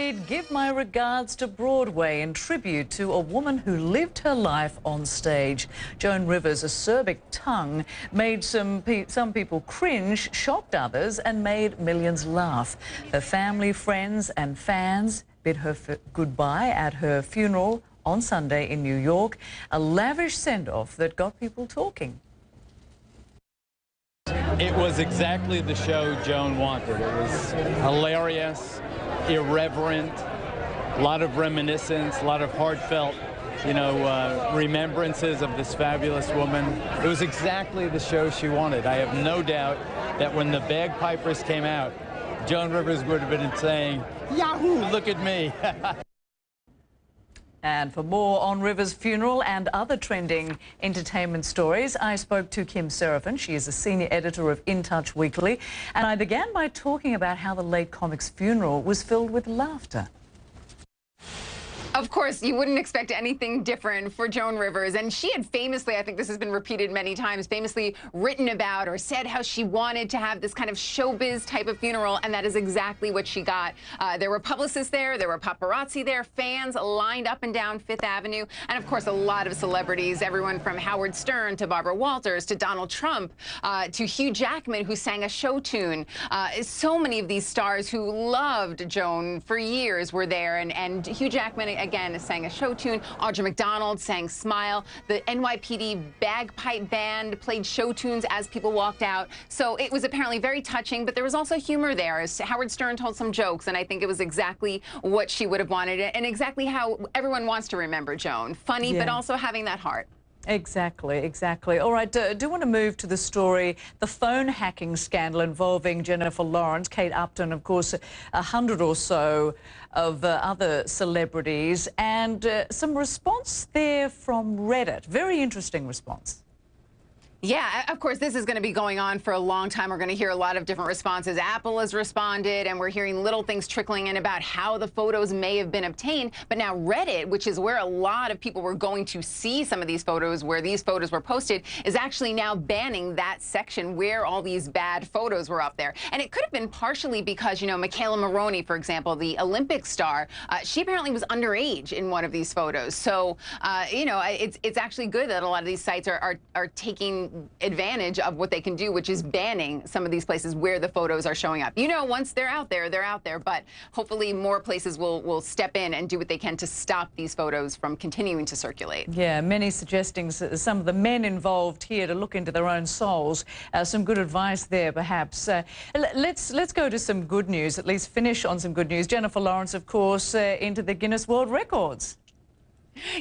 read Give My Regards to Broadway in tribute to a woman who lived her life on stage. Joan Rivers' acerbic tongue made some people cringe, shocked others and made millions laugh. Her family, friends and fans bid her goodbye at her funeral on Sunday in New York, a lavish send-off that got people talking. It was exactly the show Joan wanted. It was hilarious, irreverent, a lot of reminiscence, a lot of heartfelt, remembrances of this fabulous woman. It was exactly the show she wanted. I have no doubt that when the bagpipers came out, Joan Rivers would have been saying, "Yahoo, look at me." And for more on Rivers' funeral and other trending entertainment stories, I spoke to Kim Seraphin. She is a senior editor of In Touch Weekly. And I began by talking about how the late comic's funeral was filled with laughter. Of course, you wouldn't expect anything different for Joan Rivers. And she had famously, I think this has been repeated many times, famously written about or said how she wanted to have this kind of showbiz type of funeral. And that is exactly what she got. There were publicists there. There were paparazzi there. Fans lined up and down Fifth Avenue. And, of course, a lot of celebrities, everyone from Howard Stern to Barbara Walters to Donald Trump to Hugh Jackman, who sang a show tune. So many of these stars who loved Joan for years were there. And Hugh Jackman, again, sang a show tune. Audra McDonald sang Smile. The NYPD bagpipe band played show tunes as people walked out. So it was apparently very touching, but there was also humor there. As Howard Stern told some jokes, and I think it was exactly what she would have wanted and exactly how everyone wants to remember Joan. Funny, but also having that heart. Exactly, exactly. All right, do want to move to the story, the phone hacking scandal involving Jennifer Lawrence, Kate Upton, of course, 100 or so of other celebrities, and some response there from Reddit. Very interesting response. Yeah, of course, this is going to be going on for a long time. We're going to hear a lot of different responses. Apple has responded, and we're hearing little things trickling in about how the photos may have been obtained. But now Reddit, which is where a lot of people were going to see some of these photos, where these photos were posted, is actually now banning that section where all these bad photos were up there. And it could have been partially because, Michaela Maroney, for example, the Olympic star, she apparently was underage in one of these photos. So, it's actually good that a lot of these sites are taking advantage of what they can do, which is banning some of these places where the photos are showing up. Once they're out there, they're out there. But hopefully more places will step in and do what they can to stop these photos from continuing to circulate. Yeah, many suggesting some of the men involved here to look into their own souls. Some good advice there, perhaps. Let's go to some good news, at least finish on some good news. Jennifer Lawrence, of course, into the Guinness World Records.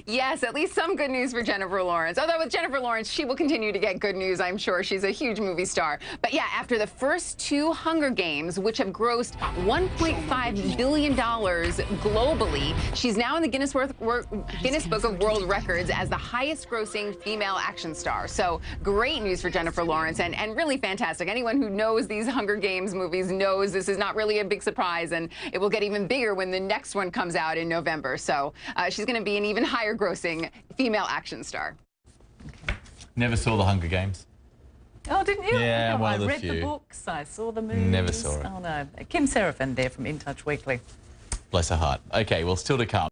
Yes, at least some good news for Jennifer Lawrence. Although with Jennifer Lawrence, she will continue to get good news, I'm sure. She's a huge movie star. But yeah, after the first two Hunger Games, which have grossed $1.5 billion globally, she's now in the Guinness Book of World Records as the highest-grossing female action star. So great news for Jennifer Lawrence and really fantastic. Anyone who knows these Hunger Games movies knows this is not really a big surprise, and it will get even bigger when the next one comes out in November. So she's going to be an even higher grossing female action star. Never saw the Hunger Games. Oh, didn't you? Yeah, I read the books, I saw the movies. Never saw it. Oh, no. Kim Seraphin there from In Touch Weekly. Bless her heart. Okay, well, still to come.